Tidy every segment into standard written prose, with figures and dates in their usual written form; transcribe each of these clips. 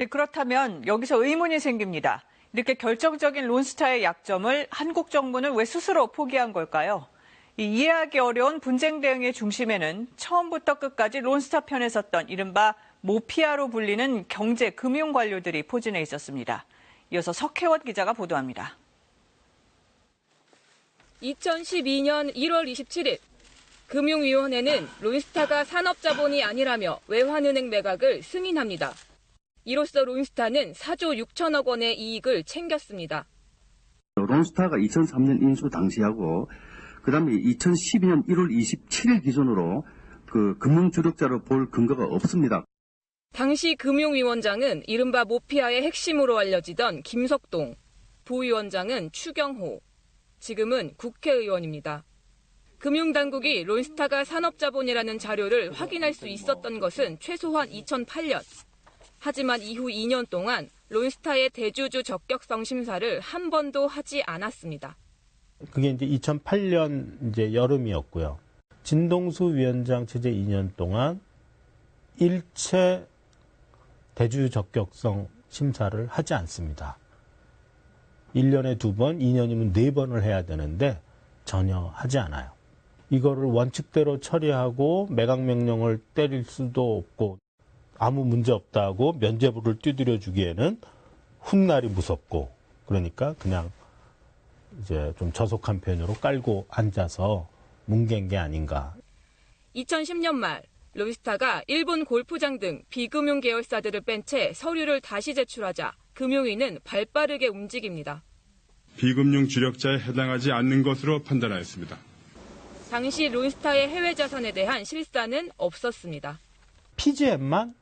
네, 그렇다면 여기서 의문이 생깁니다. 이렇게 결정적인 론스타의 약점을 한국 정부는 왜 스스로 포기한 걸까요? 이해하기 어려운 분쟁 대응의 중심에는 처음부터 끝까지 론스타 편에 섰던 이른바 모피아로 불리는 경제, 금융 관료들이 포진해 있었습니다. 이어서 석혜원 기자가 보도합니다. 2012년 1월 27일 금융위원회는 론스타가 산업자본이 아니라며 외환은행 매각을 승인합니다. 이로써 론스타는 4조 6천억 원의 이익을 챙겼습니다. 론스타가 2003년 인수 당시하고 그다음에 2012년 1월 27일 기준으로 그 금융 주력자로 볼 근거가 없습니다. 당시 금융위원장은 이른바 모피아의 핵심으로 알려지던 김석동, 부위원장은 추경호, 지금은 국회의원입니다. 금융당국이 론스타가 산업자본이라는 자료를 확인할 수 있었던 것은 최소한 2008년. 하지만 이후 2년 동안 론스타의 대주주 적격성 심사를 한 번도 하지 않았습니다. 그게 이제 2008년 이제 여름이었고요. 진동수 위원장 체제 2년 동안 일체 대주주 적격성 심사를 하지 않습니다. 1년에 2번, 2년이면 4번을 해야 되는데 전혀 하지 않아요. 이거를 원칙대로 처리하고 매각 명령을 때릴 수도 없고 아무 문제 없다고 면죄부를 두드려 주기에는 훗날이 무섭고 그러니까 그냥 이제 좀 저속한 편으로 깔고 앉아서 뭉갠 게 아닌가. 2010년 말 론스타가 일본 골프장 등 비금융 계열사들을 뺀 채 서류를 다시 제출하자 금융위는 발빠르게 움직입니다. 비금융 주력자에 해당하지 않는 것으로 판단하였습니다. 당시 론스타의 해외 자산에 대한 실사는 없었습니다. PGM만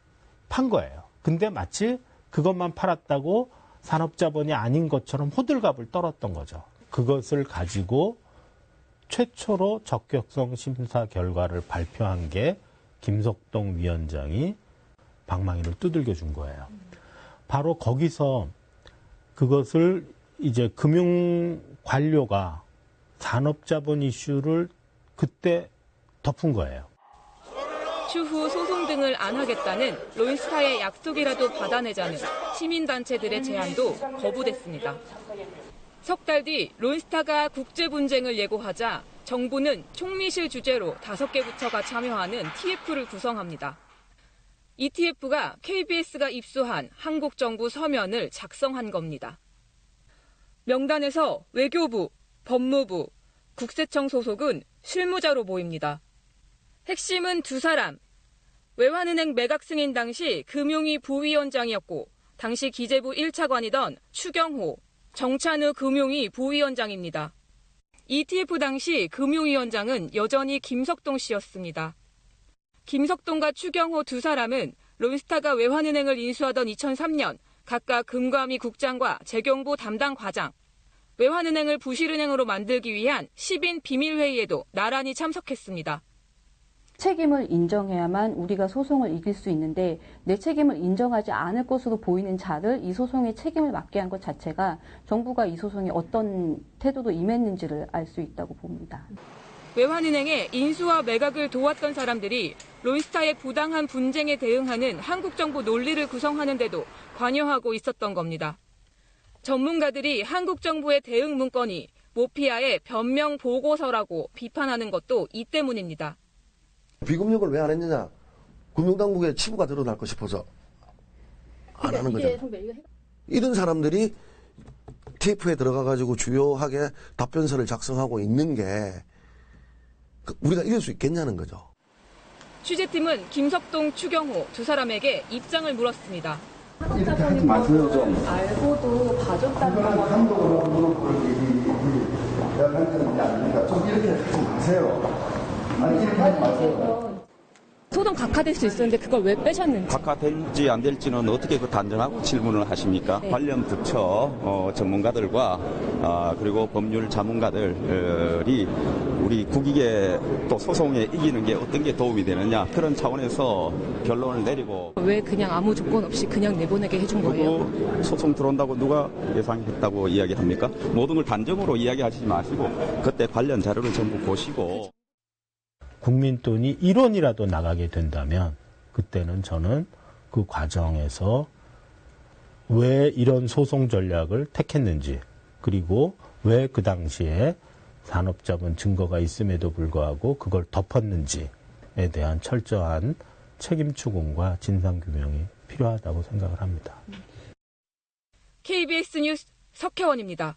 판 거예요. 근데 마치 그것만 팔았다고 산업자본이 아닌 것처럼 호들갑을 떨었던 거죠. 그것을 가지고 최초로 적격성 심사 결과를 발표한 게 김석동 위원장이 방망이를 두들겨 준 거예요. 바로 거기서 그것을 이제 금융 관료가 산업자본 이슈를 그때 덮은 거예요. 추후 소송 등을 안 하겠다는 론스타의 약속이라도 받아내자는 시민단체들의 제안도 거부됐습니다. 석 달 뒤 론스타가 국제 분쟁을 예고하자 정부는 총리실 주재로 5개 부처가 참여하는 TF를 구성합니다. 이 TF가 KBS가 입수한 한국 정부 서면을 작성한 겁니다. 명단에서 외교부, 법무부, 국세청 소속은 실무자로 보입니다. 핵심은 2사람. 외환은행 매각 승인 당시 금융위 부위원장이었고 당시 기재부 1차관이던 추경호, 정찬우 금융위 부위원장입니다. ETF 당시 금융위원장은 여전히 김석동 씨였습니다. 김석동과 추경호 2사람은 론스타가 외환은행을 인수하던 2003년 각각 금감위 국장과 재경부 담당 과장, 외환은행을 부실은행으로 만들기 위한 10인 비밀회의에도 나란히 참석했습니다. 책임을 인정해야만 우리가 소송을 이길 수 있는데 내 책임을 인정하지 않을 것으로 보이는 자를 이 소송에 책임을 맡게 한 것 자체가 정부가 이 소송에 어떤 태도로 임했는지를 알 수 있다고 봅니다. 외환은행의 인수와 매각을 도왔던 사람들이 론스타의 부당한 분쟁에 대응하는 한국 정부 논리를 구성하는 데도 관여하고 있었던 겁니다. 전문가들이 한국 정부의 대응 문건이 모피아의 변명 보고서라고 비판하는 것도 이 때문입니다. 비금융을 왜 안 했느냐? 금융당국의 치부가 드러날까 싶어서 안 하는 거죠. 이런 사람들이 TF에 들어가가지고 주요하게 답변서를 작성하고 있는 게 우리가 이길 수 있겠냐는 거죠. 취재팀은 김석동, 추경호 2사람에게 입장을 물었습니다. 이렇게 하지 마세요 좀. 알고도 봐줬다는 한국으로 내가 가르치는 게 아니니까 좀 이렇게 하지 마세요. 아니 이렇게 하지 마세요. 소송 각하될 수 있었는데 그걸 왜 빼셨는지. 각하될지 안 될지는 어떻게 그 단정하고 질문을 하십니까? 네. 관련 부처 전문가들과 그리고 법률 자문가들이 우리 국익에 또 소송에 이기는 게 어떤 게 도움이 되느냐 그런 차원에서 결론을 내리고. 왜 그냥 아무 조건 없이 그냥 내보내게 해준 거예요? 소송 들어온다고 누가 예상했다고 이야기합니까? 모든 걸 단정으로 이야기하시지 마시고 그때 관련 자료를 전부 보시고. 국민 돈이 1원이라도 나가게 된다면 그때는 저는 그 과정에서 왜 이런 소송 전략을 택했는지, 그리고 왜 그 당시에 산업자본 증거가 있음에도 불구하고 그걸 덮었는지에 대한 철저한 책임 추궁과 진상규명이 필요하다고 생각을 합니다. KBS 뉴스 석혜원입니다.